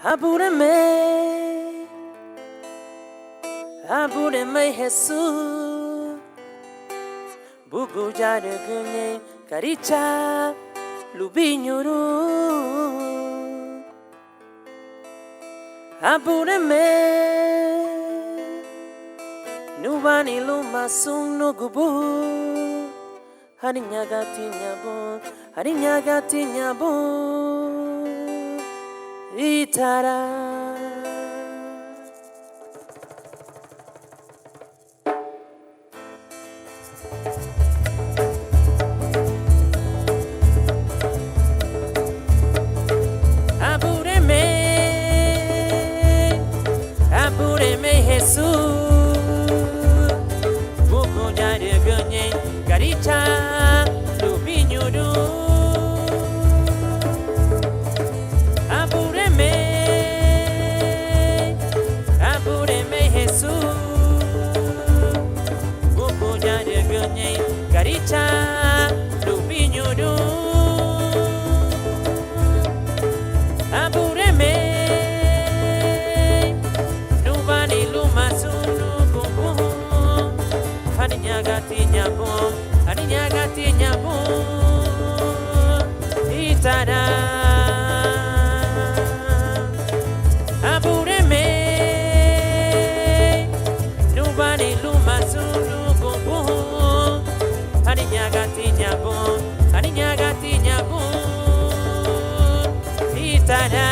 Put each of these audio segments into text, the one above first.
Apúreme Jesús, buku jare genye karicha lubinyuru. Apúreme, nubani luma sung nugubu, harinya gati nyabo, itara. Apúreme Jesús, buku jare genye karicha lubinyuru. Apúreme Jesús, buku jare genye karicha lubinyuru. Apúreme, nubani luma sunu kuku, harinya gati nyabo, itara. Apúreme, nubani luma sunu kuku, harinya gati nyabo, itara.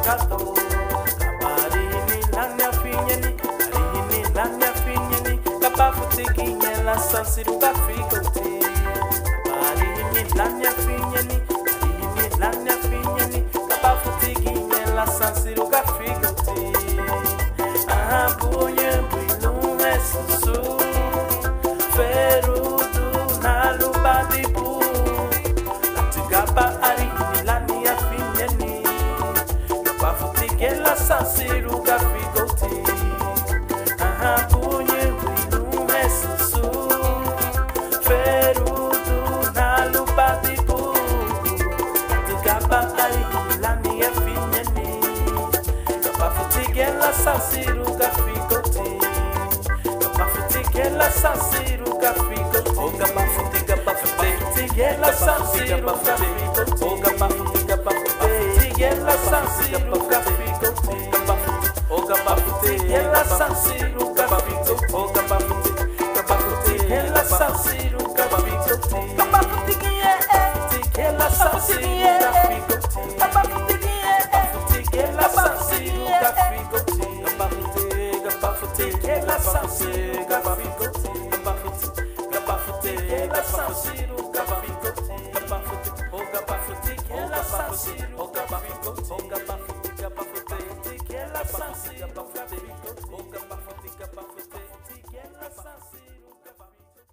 kato. Kabari ni lanya finyeni, ari ni lanya finyeni. Kabafuti kinyela sansiru gafigoti. Kabari ni lanya finyeni, ari ni lanya finyeni. Kabafuti kinyela sansiru gafigoti. Abuye builume susu, ferudu nalubadibu. Latigaba ari ni lanya finyeni. Kabafuti kinyela sansiru gafigoti. Abuye builume susu, ferudu nalubadibu. Latigaba ari ni lanya finyeni. Kabafutikela sansiru gafigoti. Kabafutikela sansiru gafigoti. Oh, kabafutikela sansiru gafigoti. Oh, kabafutikela sansiru gafigoti. Oh, kabafutikela sansiru gafigoti. Oh, kabafutikela sansiru gafigoti. Kabafutikela sansiru gafigoti. Kabafutikela sansiru gafigoti. Kabafutikela sansiru gafigoti. Kabafutikela sansiru gafigoti. Oh, kabafutikela sansiru gafigoti. Oh, kabafutikela sansiru gafigoti. Oh, kabafutikela sansiru gafigoti.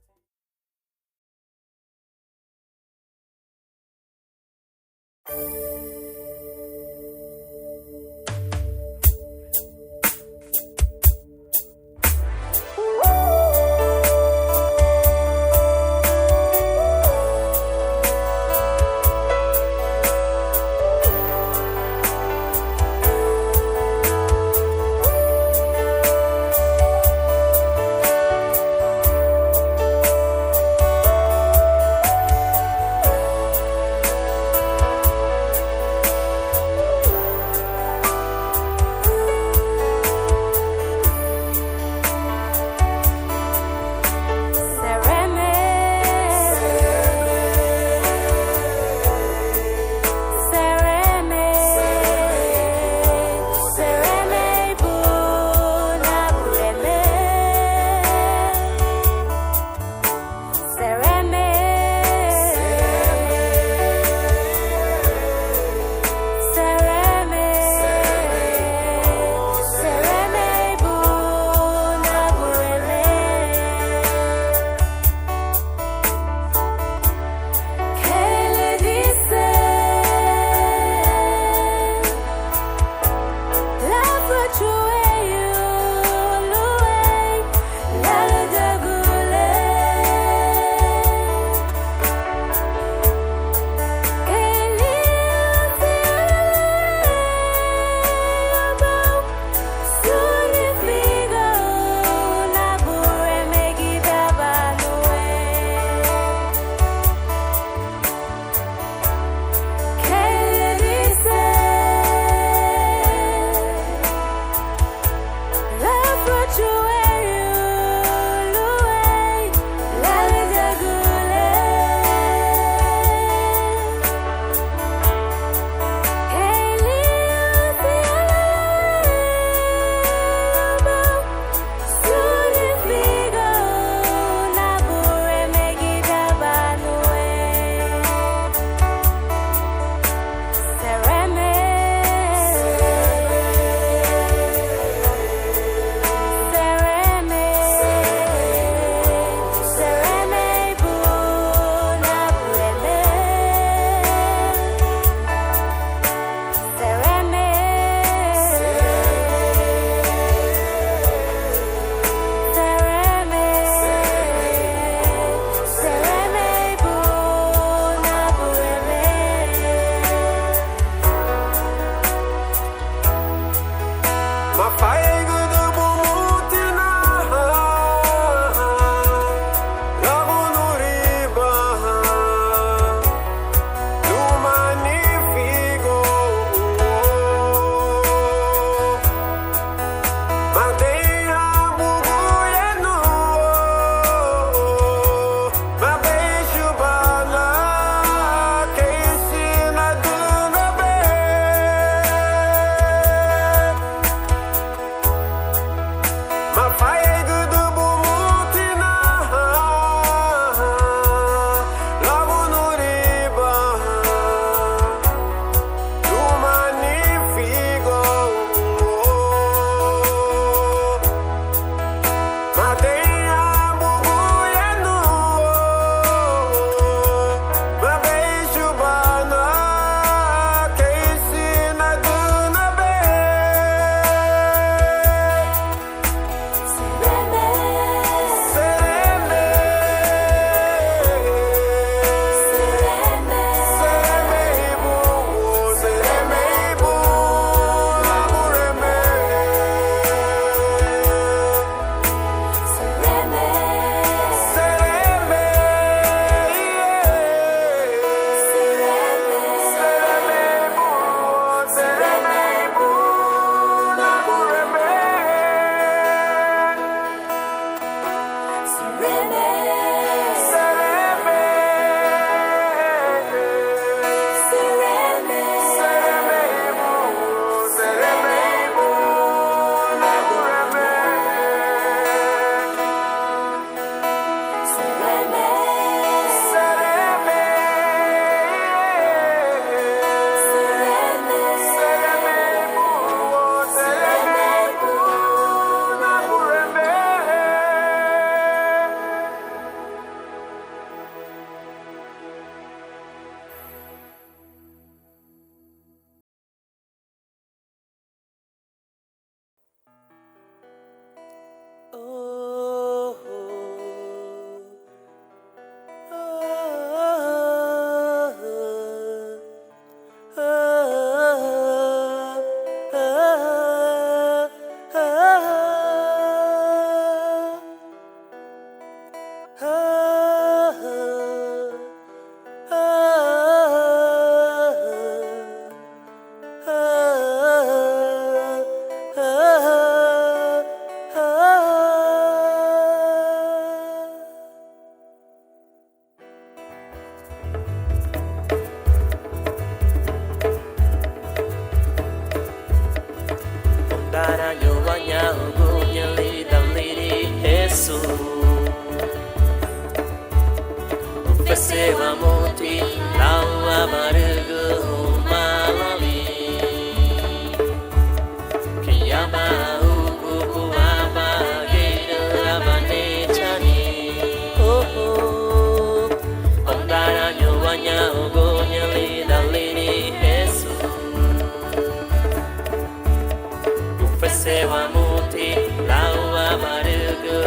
sewa muti lawa marugo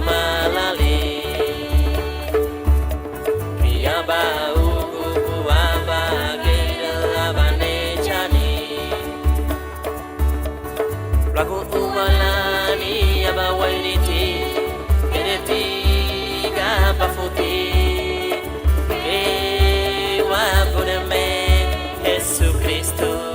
malali Kiaba ugu aba gera abane chani Lagu umalani aba wailiti Ereti gaba futi Ewa budame Jesus Cristo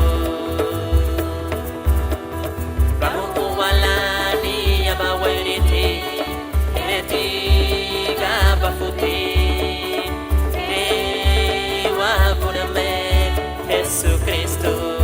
Jesus Cristo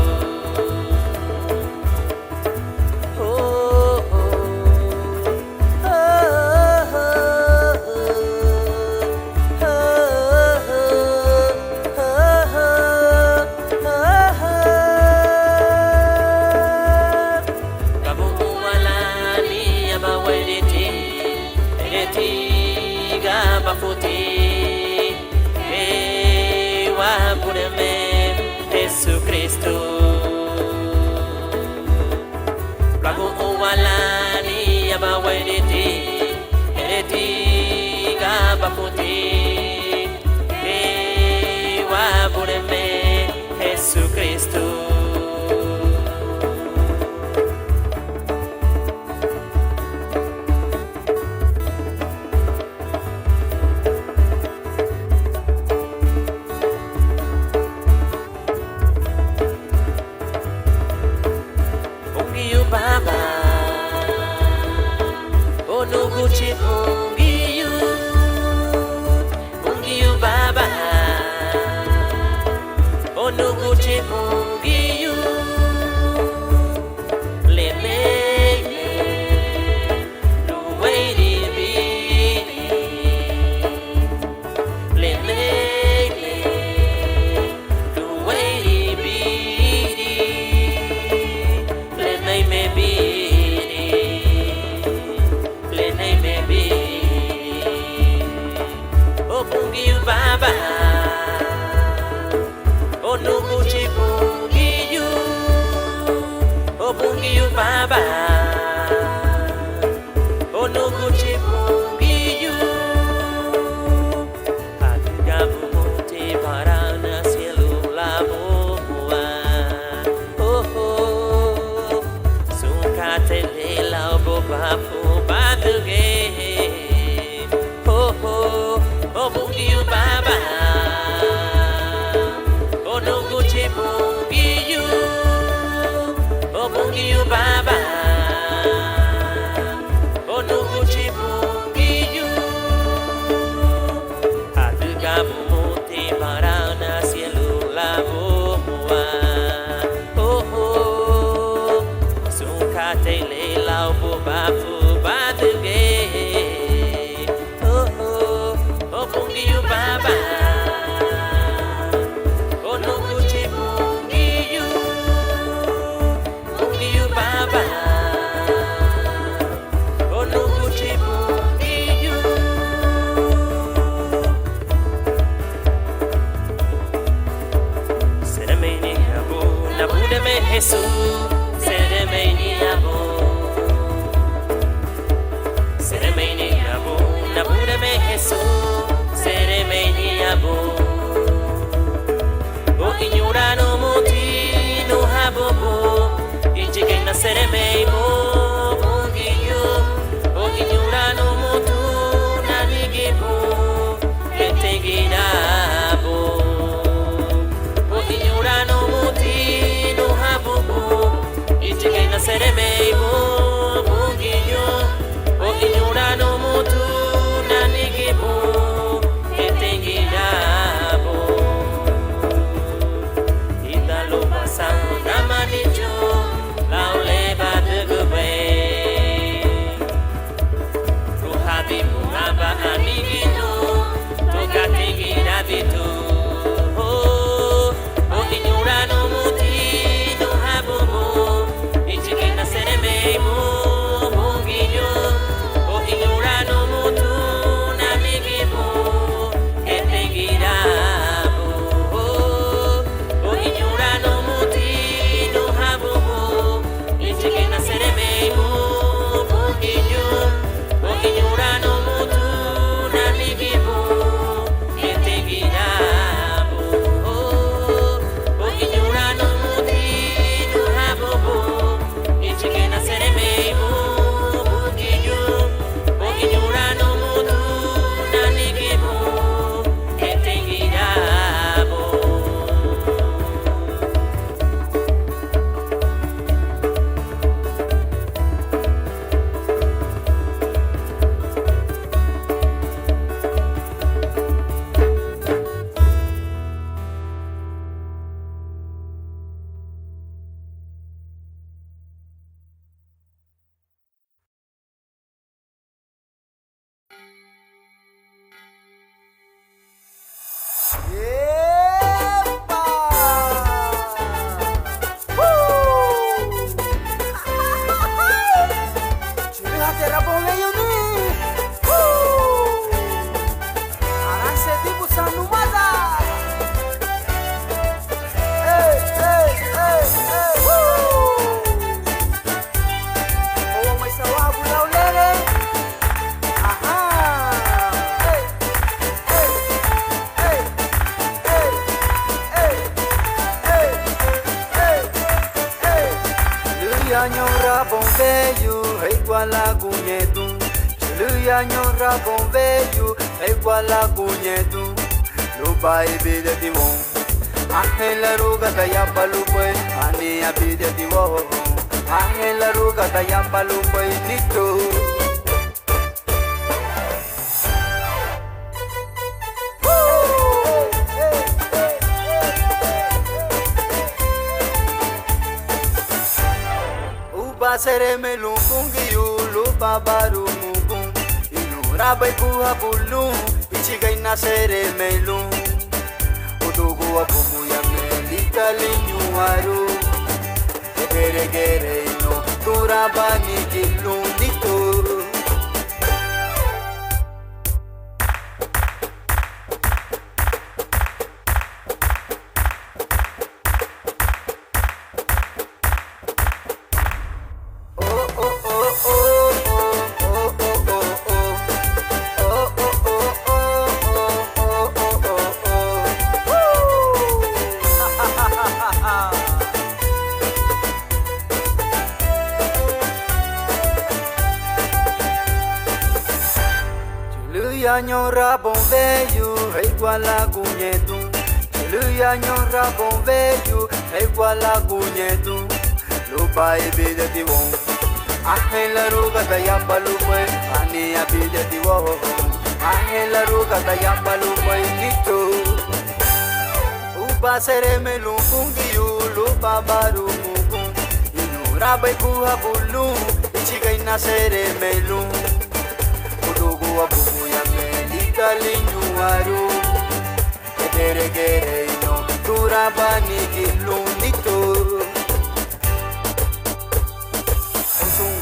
Jesus Cristo Lagu uwalani abawaiditi Ereti gabaputi Ewa bureme Jesus Cristo Lauleba Hallelujah nyora bombeyu iguala kunyetu. Hallelujah nyora bombeyu iguala kunyetu. Lupa ibide tiwon. Angela ruga taya palupay ani abide tiwon. Angela ruga taya palupay nito. Sereme lungungi yulu babaru mugun inura bai buha bulu ichigai na sereme lung udugu apumu ya melita linyuaru gere gere no turabani kilunito. Nyora bombeyu iguala kunyetu. Hallelujah nyora bombeyu iguala kunyetu. Lupa ibide tiwon. Angela ruga taya palupay ani abide tiwon. Angela ruga taya palupay nito. Uba sereme lungungi yulu babaru mugun inura bai buha bulu ichigai na sereme lung udugu abumu ya melita linyuaru gere gere no turabani kilunito.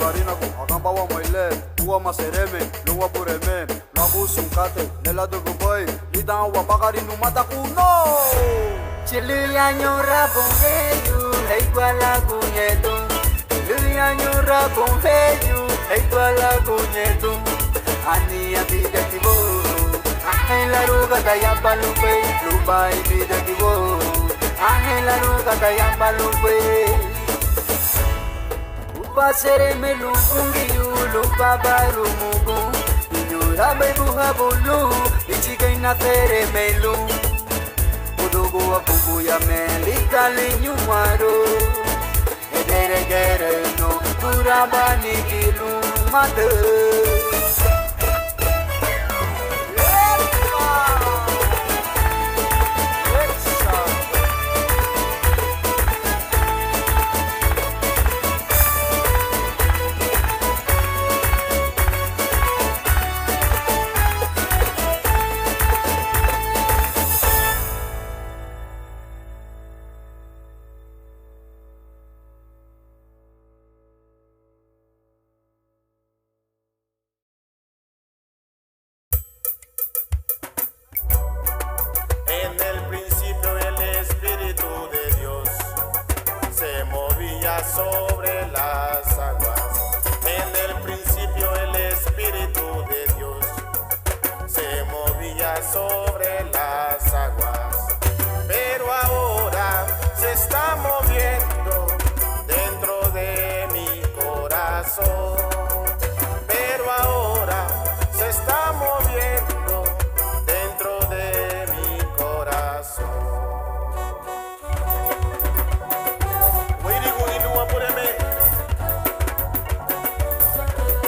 Garina ko akamba wa maile uwa masereme luwa pureme labu sunkate nela duguboy lidan wa bagari no mata kuno. Hallelujah nyora bombeyu iguala kunyetu. Hallelujah nyora bombeyu iguala kunyetu. Ani abide tibo Angela ruga taya palupe lupa ibide tibo Angela ruga taya palupe upa sereme lungungi yulu babaru mugun inyura bebuha bulu ichigai na sereme lung udugu apugu ya melita linyuaru gere gere no turabani kilung mate. Sobre las aguas. En el principio el Espíritu de Dios se movía sobre las aguas, pero ahora se está moviendo dentro de mi corazón, pero ahora se está moviendo dentro de mi corazón.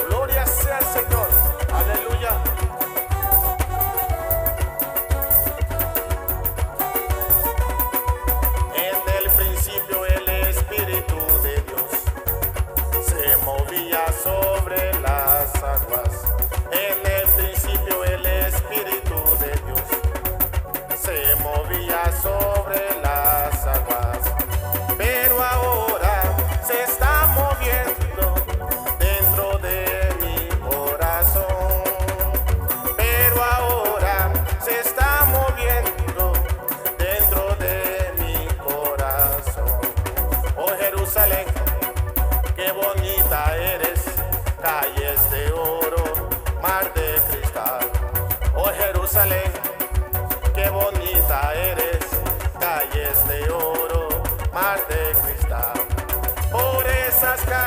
Gloria sea al Señor, aleluya. En el principio el Espíritu de Dios se movía sobre las aguas. En el principio el Espíritu de Dios se movía sobre las aguas, pero ahora se está moviendo dentro de mi corazón, pero ahora se está moviendo dentro de mi corazón. Oh Jerusalén, qué bonita eres, calles de oro, mar de cristal. Oh Jerusalén, qué bonita eres, calles de oro, mar de cristal. Por esas calles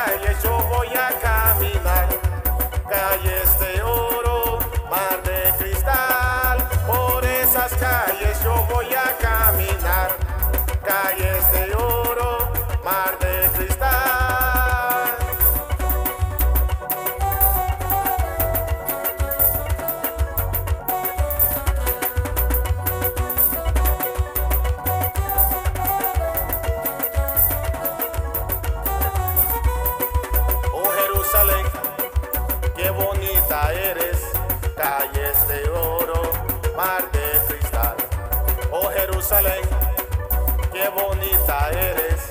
bella eres,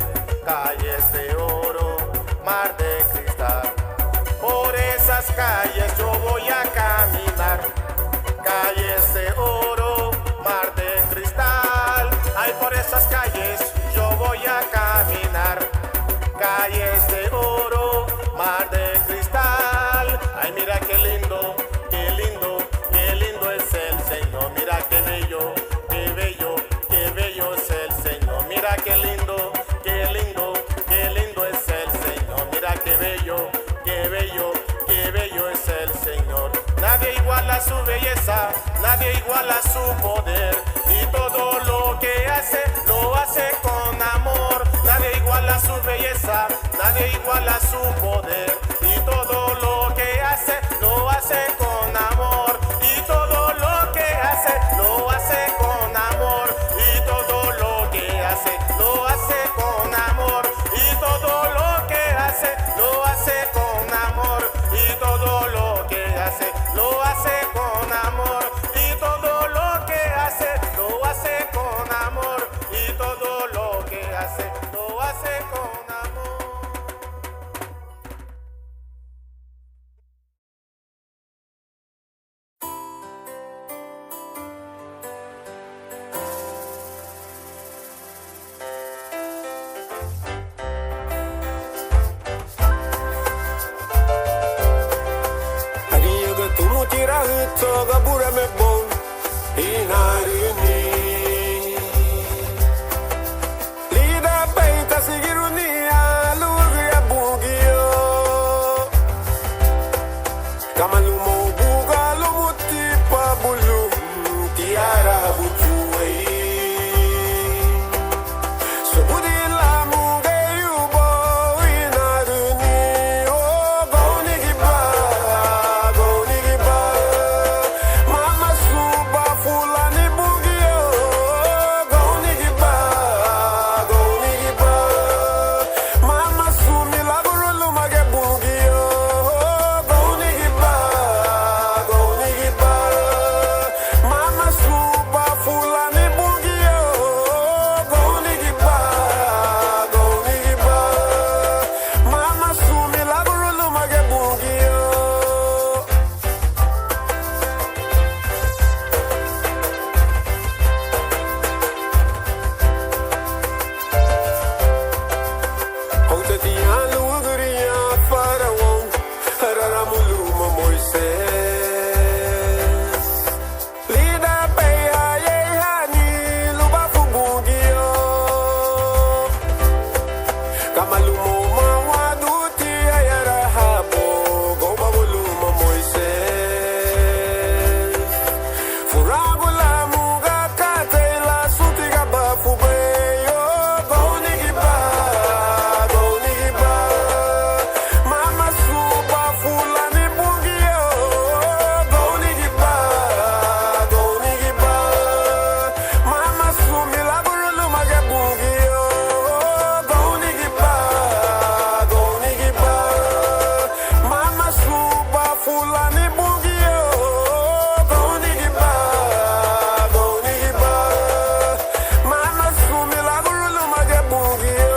calles de oro, mar de cristal. Por esas calles yo voy a caminar, calles de oro, mar de cristal. Ay, por esas calles yo voy a caminar, calles de oro, mar de cristal. Ay, mira qué lindo, qué lindo, qué lindo es el Señor. Mira qué bello, qué bello, qué bello es el Señor. Mira qué lindo, qué lindo, qué lindo es el Señor. Mira qué bello, qué bello, qué bello es el Señor. Nadie iguala su belleza, nadie iguala su poder. Y todo lo que hace, lo hace con amor. Nadie iguala su belleza, nadie iguala su poder. Y todo lo que hace, lo hace con amor. Y todo lo que hace, lo hace con amor. Y todo lo que hace, lo hace con amor. Y todo lo que hace, lo hace con amor. Y todo lo que hace, lo hace con amor. Y todo lo que hace, lo hace con amor. Y todo lo que hace, lo hace con amor. Ariga tumu tira toga bura me bon inarini lida peita sigirunia lugia bugio kamalumo buga lumuti pabulu tiara butuei sobudi la muge yubo inarini o gonigiba mama suba fulani bugio gonigiba mama sumi la gurulu mage bugio gonigiba mama suba fulani bugio gonigiba mama sumi la gurulu mage bugio. Houtetian luguria faraon, raramuluma Moisés. Lida peia yehani lubafu bugio. Kamalumo mawaduti ayarahabo, gobabuluma Moisés. Furagula muga katela sutiga bafu beyo, gonigiba. Mama suba fulani bugio, gonigiba. Mama sumi la gurulu mage bugio, gonigiba. Mama suba fulani bugio, gonigiba. Mama sumi la gurulu mage bugio.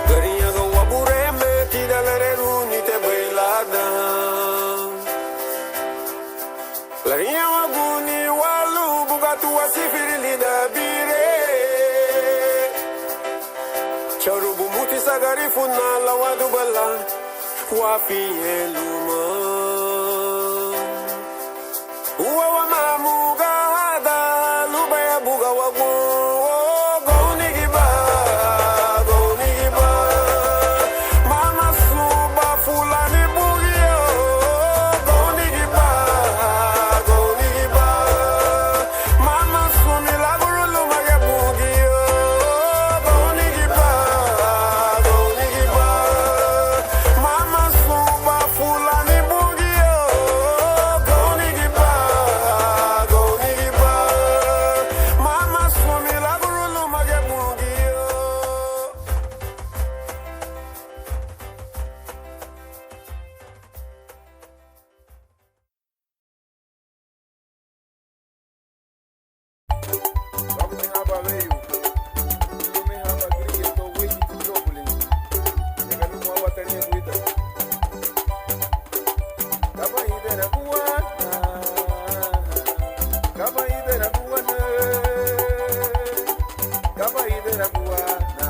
Garinha do abureme, tira lereruni te bailada. Larinha waguni walu bugatu wasifiri lida bire. Charubu muti sa Garífuna la wadu bala, wafi eluma. Uwa wa mamuga hada, lubaya buga wagu. Gonigiba. Mama suba fulani bugio, gonigiba. Mama sumi la gurulu mage bugio, gonigiba. Mama suba fulani veio. Lume hava gria to wei to globulin. Ega lumo wa tani guida. Kaba idera kuana. Kaba idera kuana. Kaba idera kuana.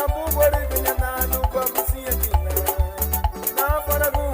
Ambu bore kenya na lupa musia kina. Na faragu.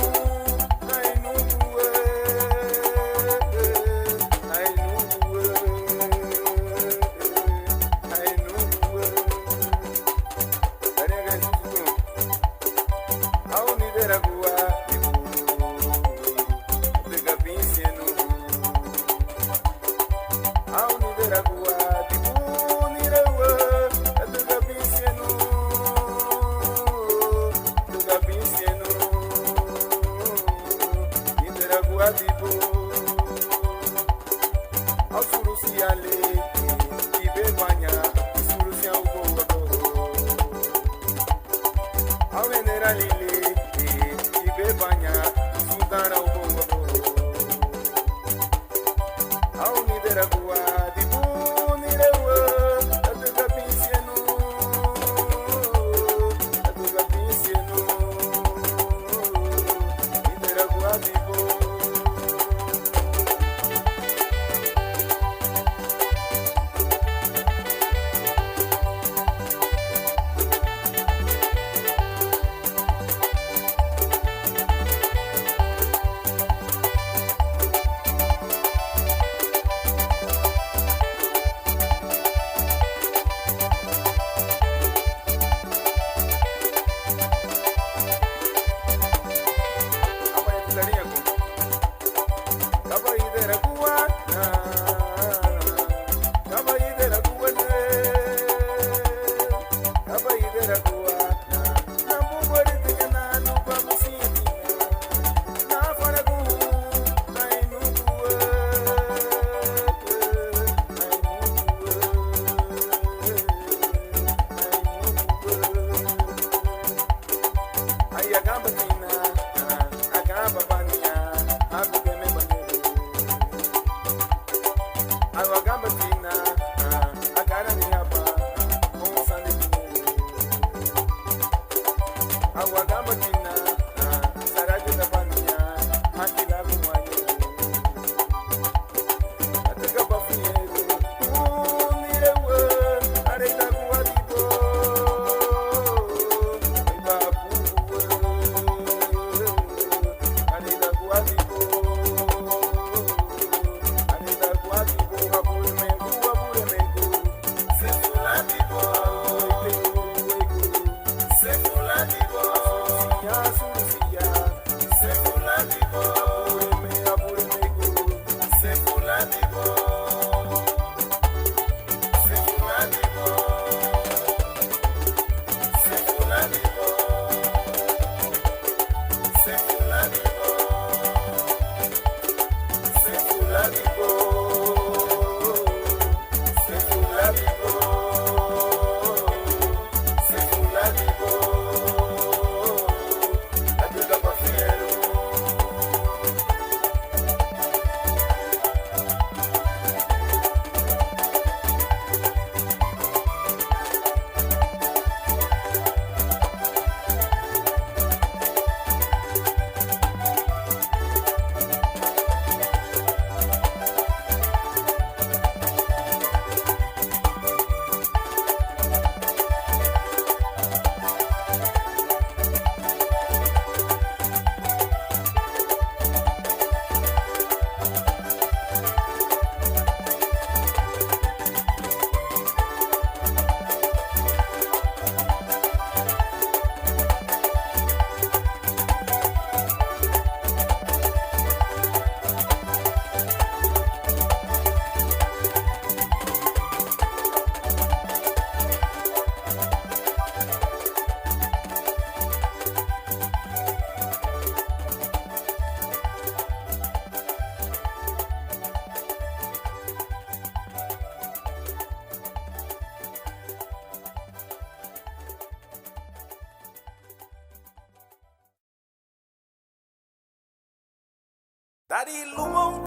Dari lumong,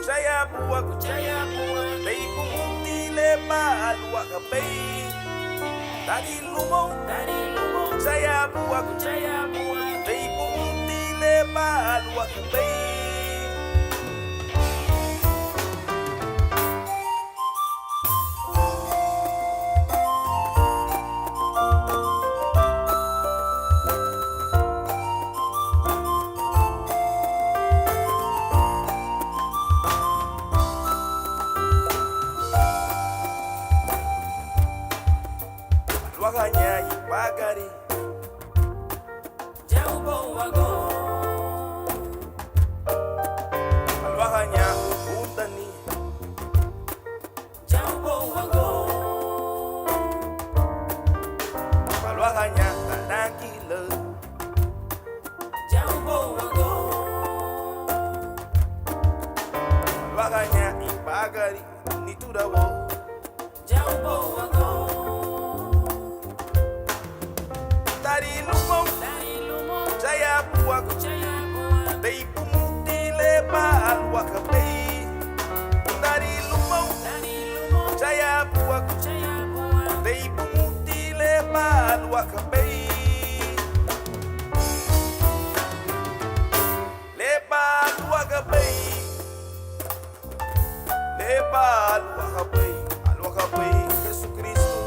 saya buat, leiku mungkin le balwa kabay Dari lumo Saya buak Day pumuti le balwa kabay Waganya ibagari Jaubo wago Alwaganya utani Jaubo wago Alwaganya tanakila Jaubo wago Alwaganya ibagari niturawo Jaubo wago Dari lumong Saya buak Day pumuti lebar wakabay Dari lumong Saya buak Day pumuti lebar wakabay Lebar wakabay Lebar wakabay Al-wakabay Jesus Cristo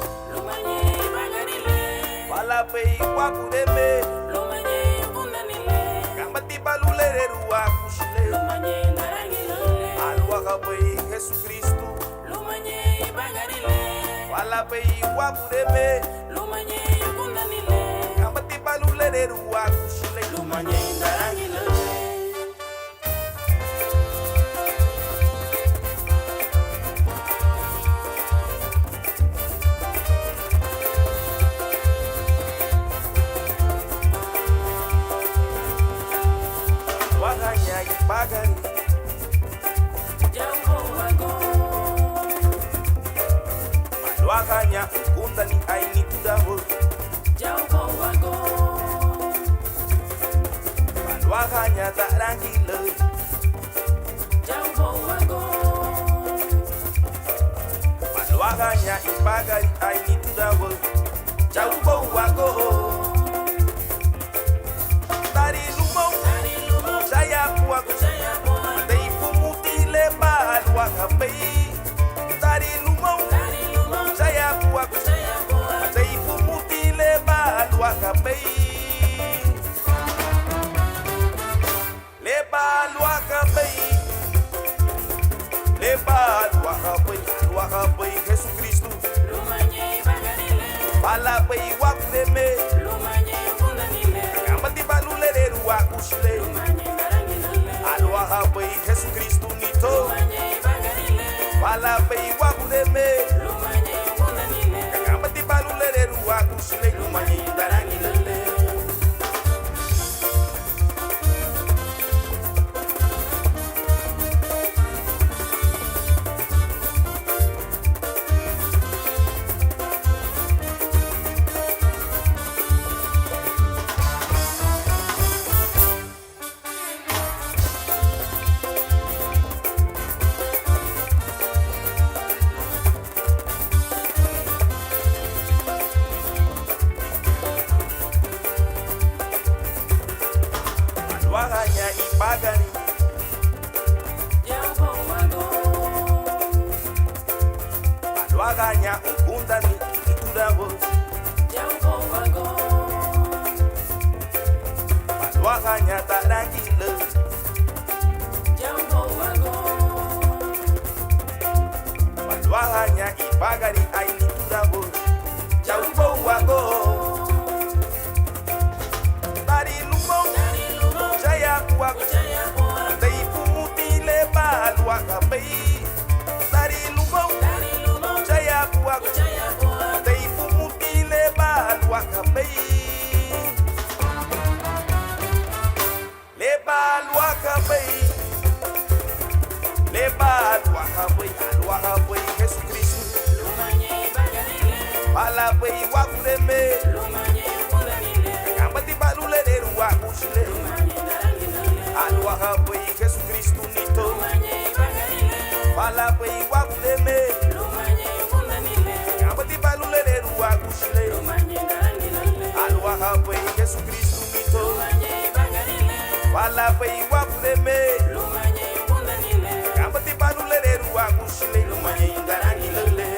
Palapay wakureme Lumanye kundanile Kambati balulere ruwa kushile Lumanye narangilole Alwakabay Jesus Cristo Lumanye bagarile Palapay wakureme Lumanye kundanile Kambati balulere ruwa kushile Lumanye narangilole Bagari Jambo wago Malwaganya kundani aini tudaho Jambo wago Malwaganya tarangila Jambo wago Malwaganya ibagari aini tudaho Jambo wago Dari lumong Saya buak Day pumuti lebar wakabay Dari lumong Saya buak Day pumuti lebar wakabay Lebar wakabay Lebar wakabay Wakabay Jesus Cristo Palapay wakuleme Kambati balulere wakushile Alwakabay Jesus Cristo nito Palapay wakuleme Kambati balulere wakushile Lumanye darangilele Waganya ibagari Jambo wago Waganya ukundani iturawo Jambo wago Waganya tarangila Jambo wago Waganya ibagari aini turawo Jambo wago Dari lumong Saya buak Day pumuti lebar wakabay Dari lumong Saya buak Day pumuti lebar wakabay Lebar wakabay Lebar wakabay Wakabay Jesus Cristo Palapay wakureme Kambati balulere wakushile Alwakabay Jesus Cristo nito Palapay wakuleme Yesu Kristu mito Wala pe iwa puleme Kamba tiba nulere ruwa kushile Lumanye indarangi lele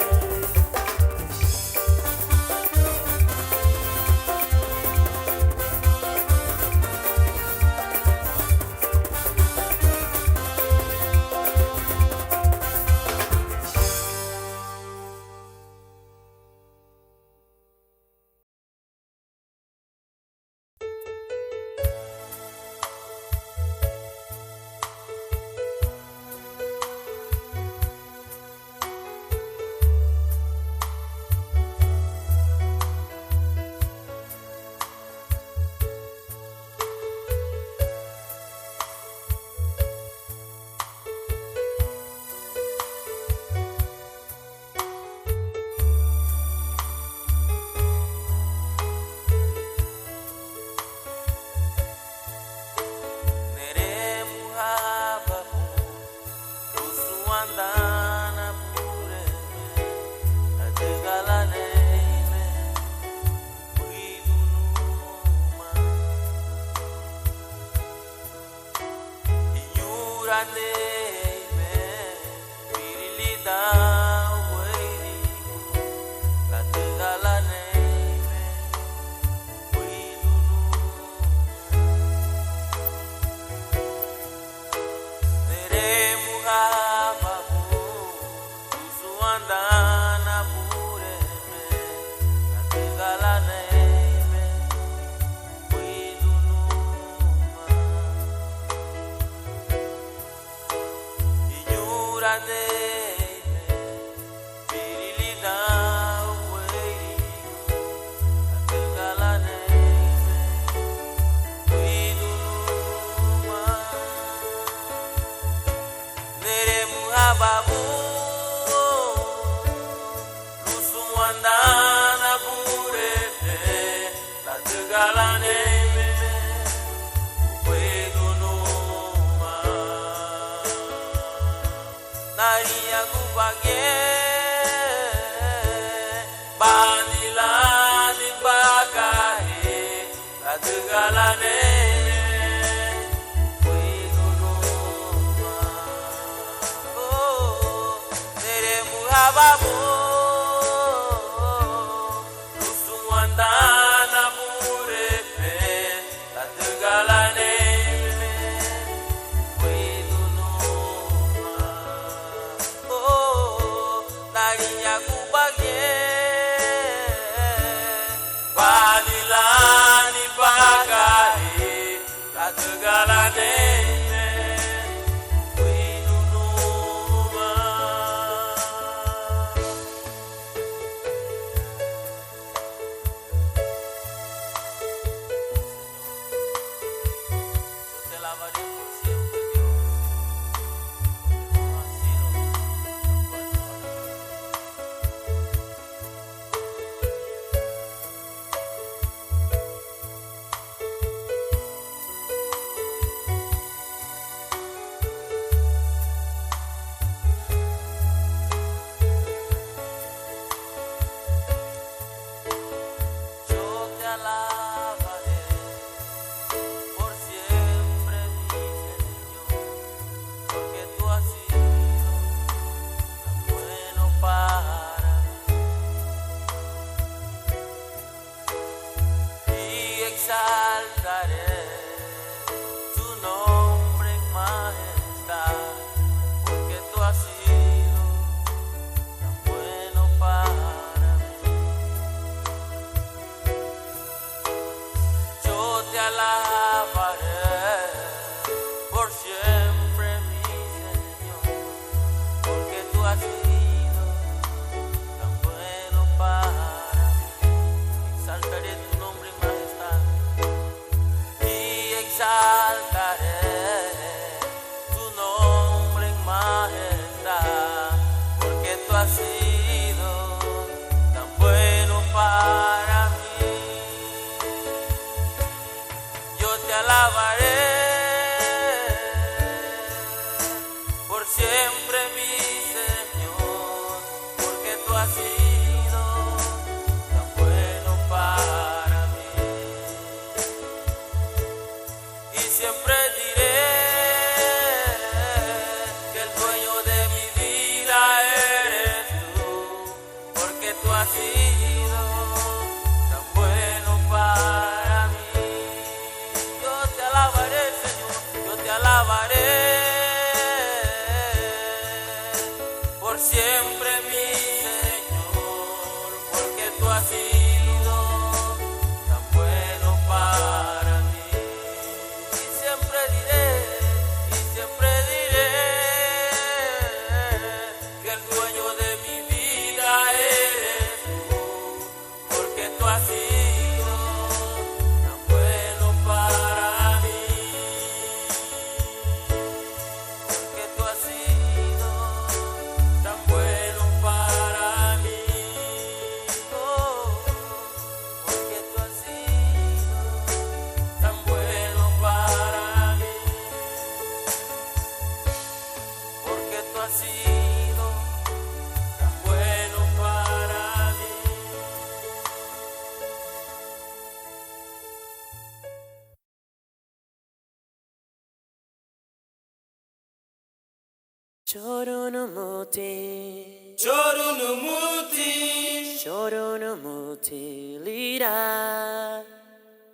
Choronumuti, Choronumuti, choronumuti lira,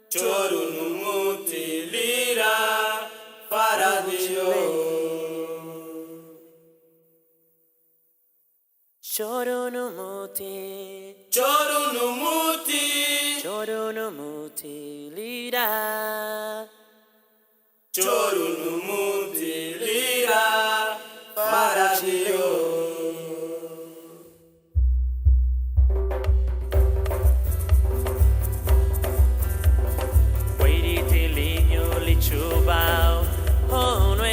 Choronumuti lira para Dios. Choronumuti, Choronumuti, choronumuti lira, Choronumuti lira para Dios. Chubao, oh no,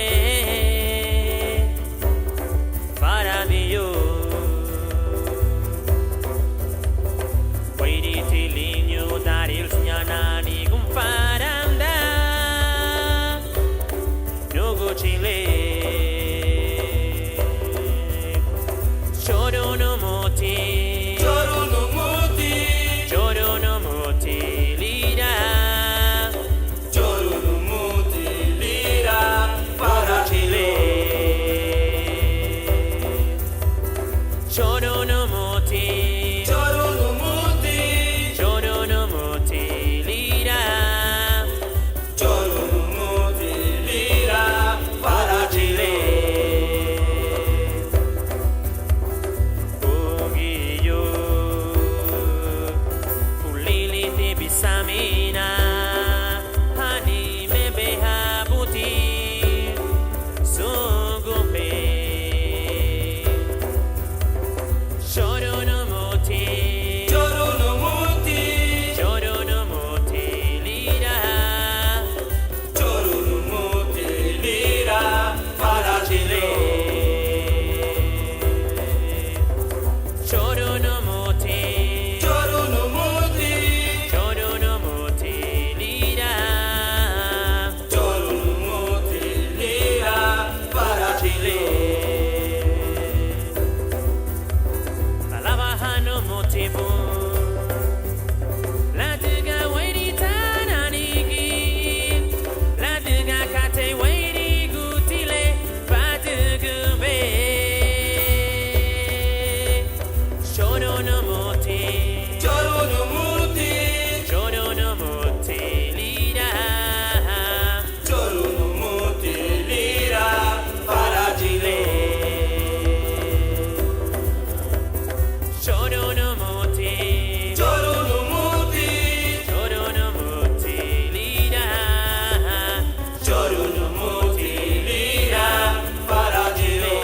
para Dios. Wait till you that il signani comparanda, no go chile. Choro no moti, Choro no moti, choro no moti, lira. Choronumuti, Choronumuti, Choronumuti lira, Choronumuti lira para Chile. Ogiyo, ulili te bisamina, hani me behabuti, sungumbe. Choronumuti, Choronumuti, choronumuti lira, Choronumuti lira para Chile. choronumuti, Choronumuti, choronumuti lira, Choronumuti lira para Chile. alabahano motivo, la diga waitana nigi, la diga kate waiti gutile, patugube. Choronumuti, Choronumuti, choronumuti lira, Choronumuti lira para Chile. choronumuti, Choronumuti, choronumuti lira, Choronumuti lira para Chile.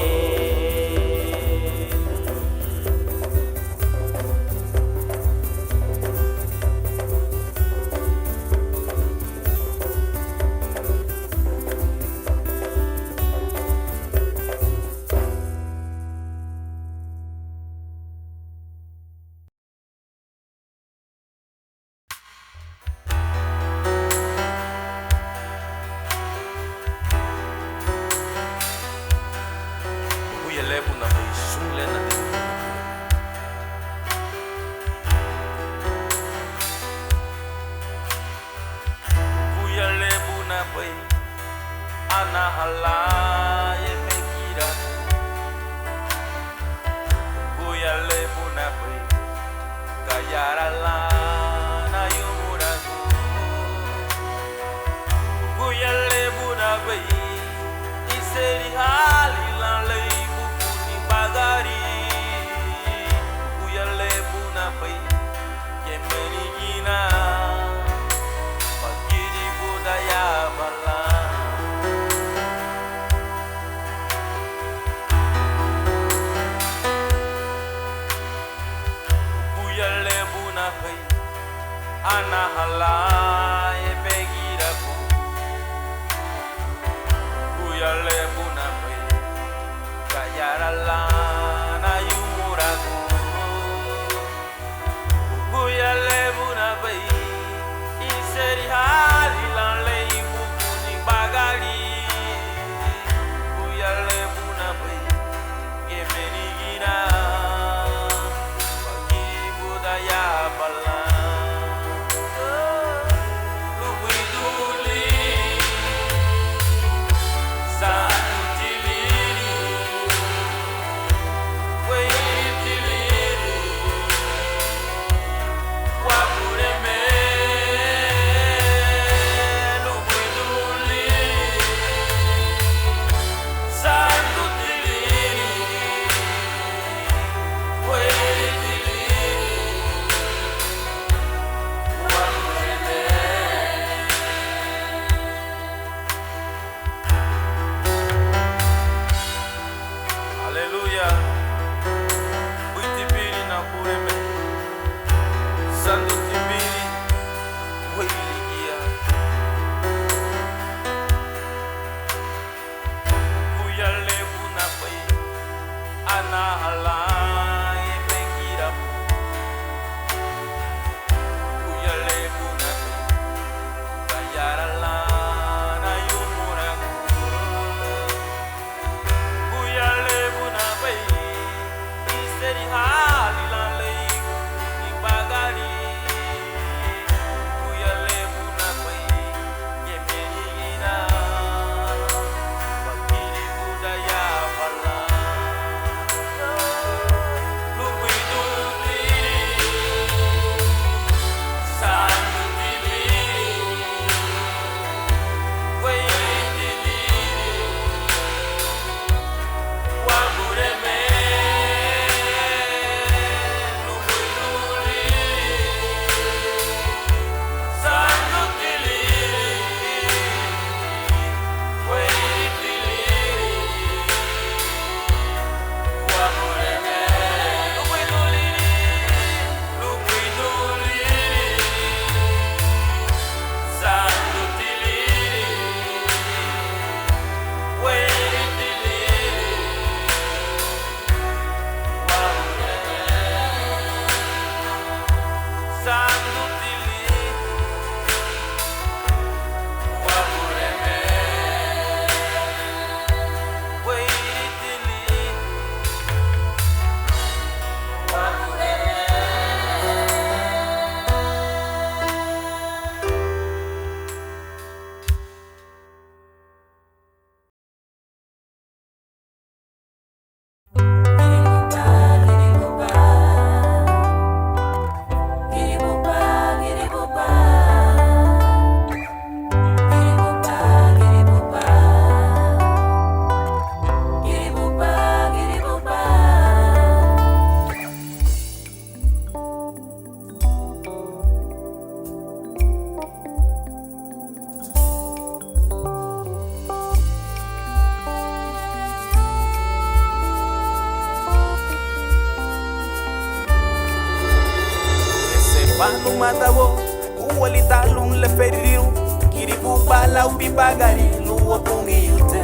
Banu matawo, uwalita lung le feriru, kiribu bala ubibagari, luwa pungi yute.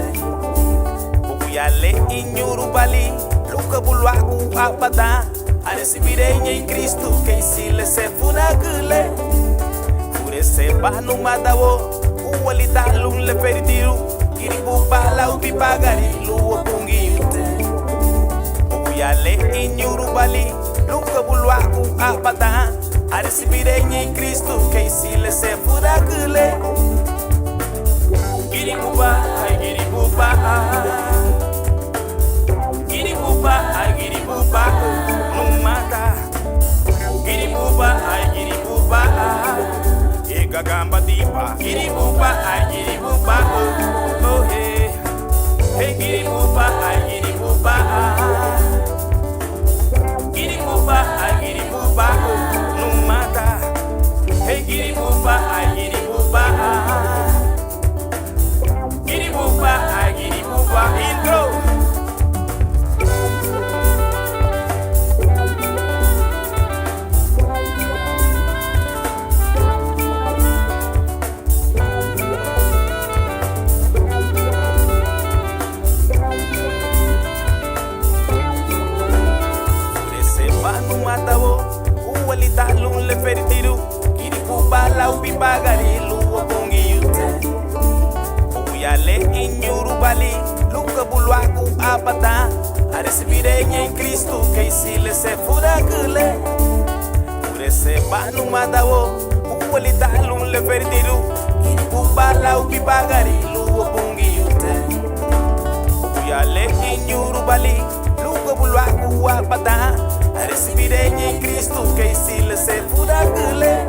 Bukuyale inyuru bali, luka bulwaku abada. Aresibirenya em Cristo, que se lhe se funagule. Furese banu matawo, uwalita lung le feriru, kiribu bala ubibagari, luwa pungi yute. Bukuyale inyuru bali, luka bulwaku abada. Aresibirenya em Cristo, que se lhe se funagule. Giribuba, ai giribuba, giribuba, ai giribuba, não mata. Giribuba, ai giribuba, e gagamba dipa. Giribuba, ai giribuba, oh hey, hey giribuba, ai giribuba, giribuba, ai giribuba, não mata. Hey giribuba, ai giribuba. Giribuba, ai giribuba, intro. Ureseba no matabo, uwalita lun le feritiru. Giribuba la ubibagari luwa pongi yute. Yale inyuru bali, luka bulwaku abada. Aresibirenya em Cristo, que se lhe se furagule. Ureseba no madawo, uwalita lun le verdiru. Giribuba la ubibagari, luwa pungi yute. Yale inyuru bali, luka bulwaku abada. Aresibirenya em Cristo, que se lhe se furagule.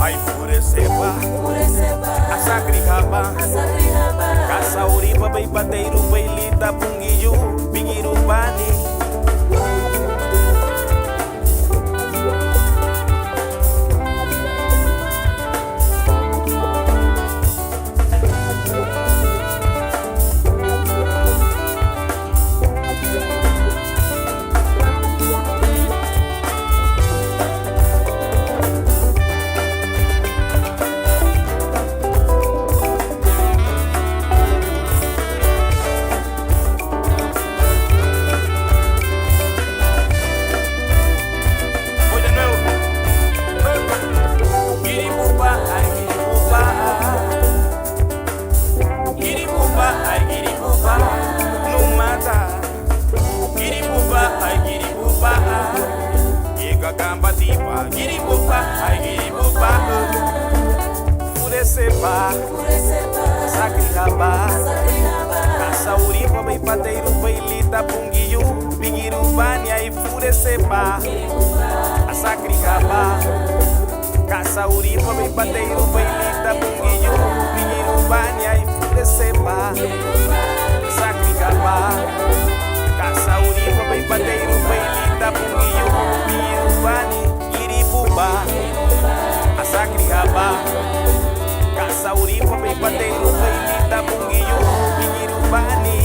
Ai fureseba, asakrihaba, kasa uriba bay pateiru bay lita pungiyu, bigiru bani. Giribuba, ai giribuba, fureseba, sakrihaba, kasa uriba bay pateiru bay lita pungiyu, bigirubani ai fureseba, sakrihaba, kasa uriba bay pateiru bay lita pungiyu, bigirubani ai fureseba, sakrihaba, kasa uriba bay pateiru bay lita pungiyu, bigirubani. Asakrihaba, kasa uripa bay pateiru bay lita pungiyu, bigirubani.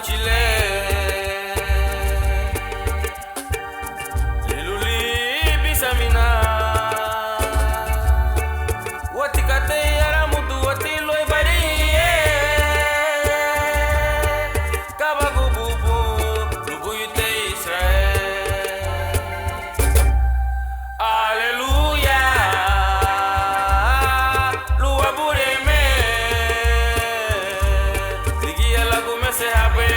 uchile liluli bisamina wati kate yara mutu wati loy bariye kabagu bubu lubu yute Israel. Aleluya lua bureme ligia lagu mese habe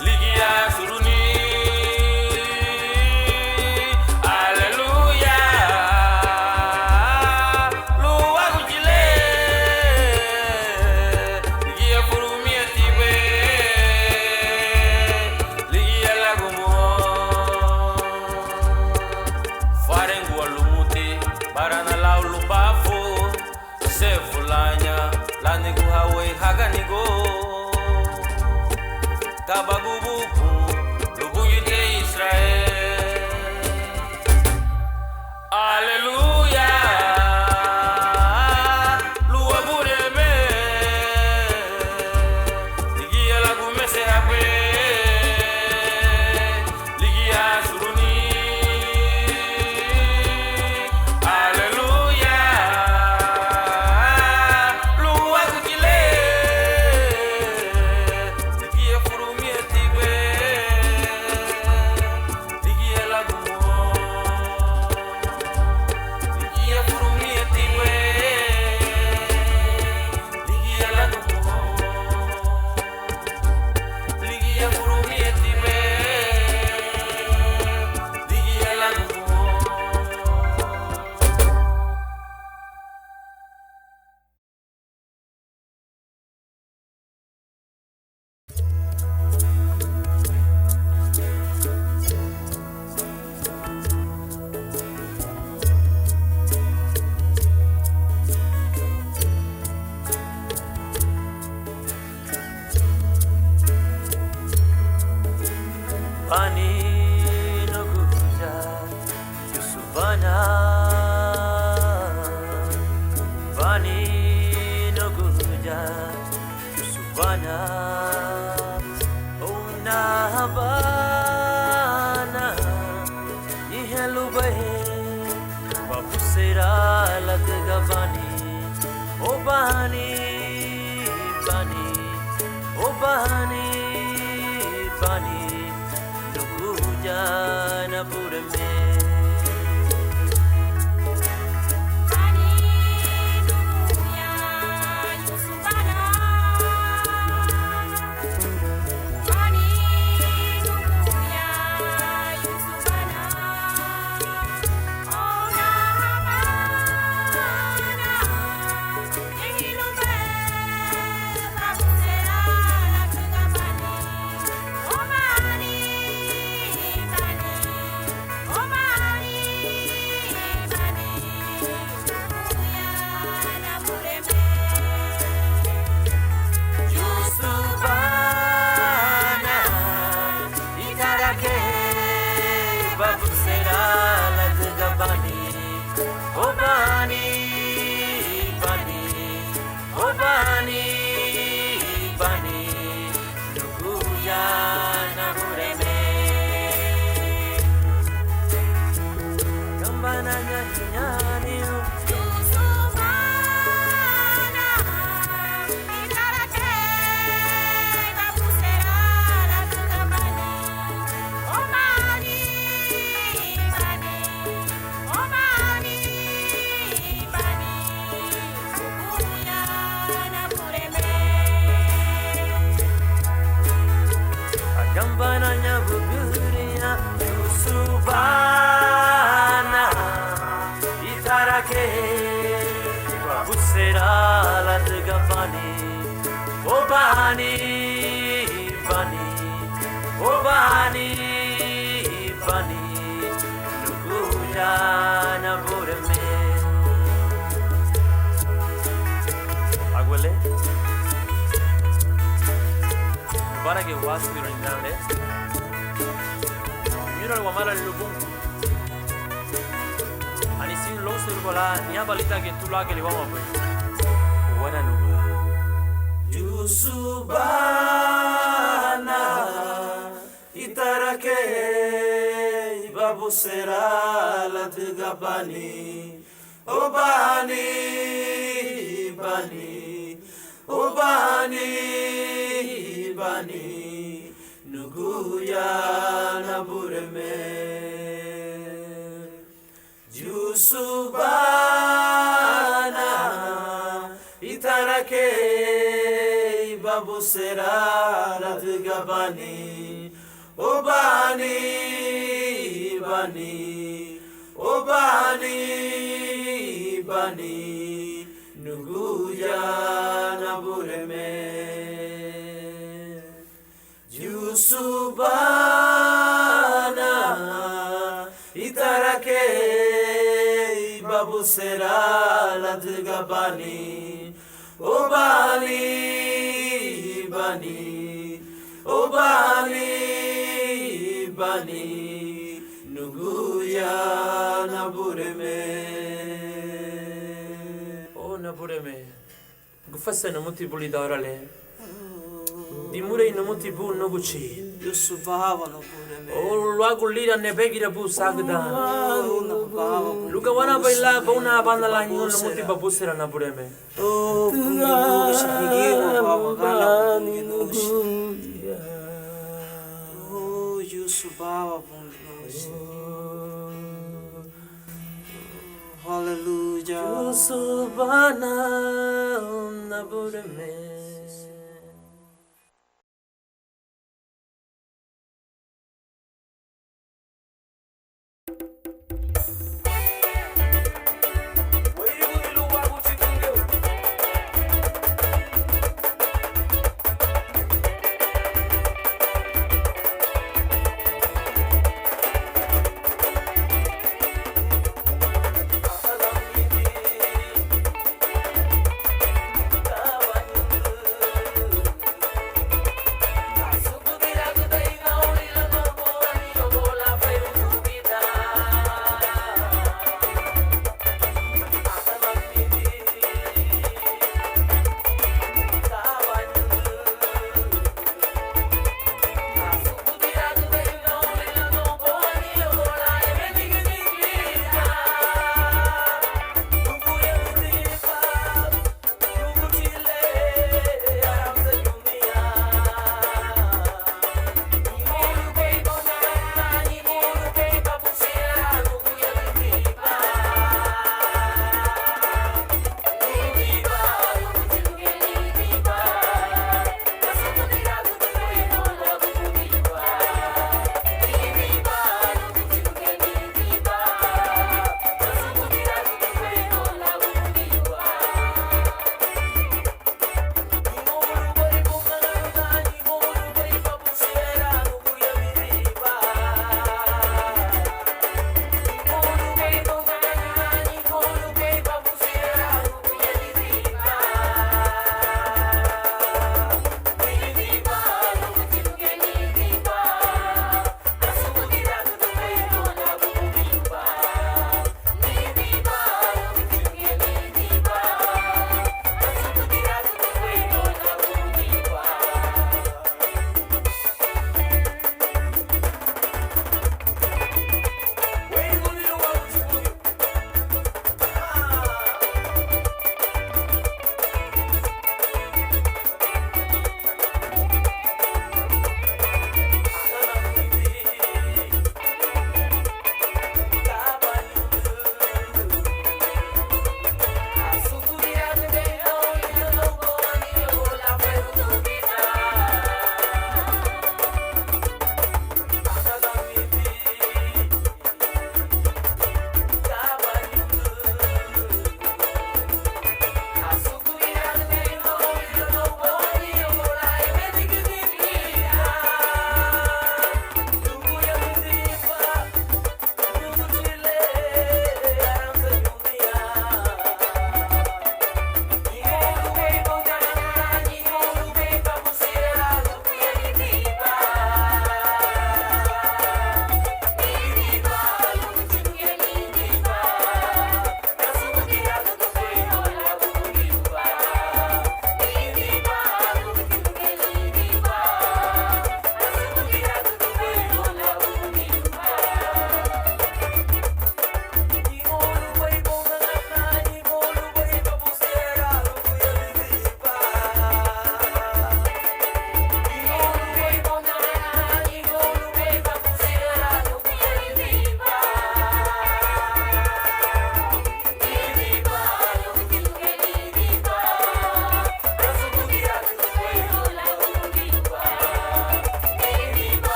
ligia suruni. Aleluya lua gujile ligia furumi atibe ligia lagu mo farengu alumuti barana laulu bafu sefulanya lanigu hawe haganigo kabagububu lubu yute Israel. Aleluya lua bureme ligia lagu mese habe ligia suruni. Aleluya lua gujile ligia furumi atibe ligia lagu mo ligia furumi atibe ligia lagu mo ligia furumi atibe ligia lagu mo. Pani noguja Yusufana Pani noguja Yusufana Ona habana Yihelu bahe Babu sera latga bani O bani bani O bani bani Nukujana purame Pani nuya Yusufana Pani nuya Yusufana Ona habana Yehilube Babusera latga bani O bani bani O bani bani Nukuyana pureme Yusufana Itarake Babu sera latga bani O bani bani O bani bani Nukuyana pureme Kambananya hinyani Yusufana Itarake Babusera latga bani O bani bani O bani bani Nukuyana pureme Agambananya buguria Yusufana Itarake Babu sera latga bani O bani bani O bani bani Nukuyana purame Aguele Para que wasbiro in grande Mira algo mala el lupum Anisin lo surgola Nia balita que tú la que le vamos a ver Buena nuba Jusubana Itarake Babu Sera Latigabani Obani Bani Obani Bani Nuguya Nabureme Jusubana Itarake Babu Sera Latigabani Obani Bani Obani Bani Nuguya Nabureme Jusubana Itarake Babu Sera Latigabani Obani Bani Obani Bani Nuguya Nabureme Oh Nabureme Gufasa no muti buli darale Dimure no muti bu no guchi Yusubava no Bureme. Oh luagu lira ne begira bu sagda Luka wana Luga baila bauna banda la no muti babu sera Nabureme Oh, Shigiro Baba Oh, Yusubava Hallelujah. Yusubana Nabureme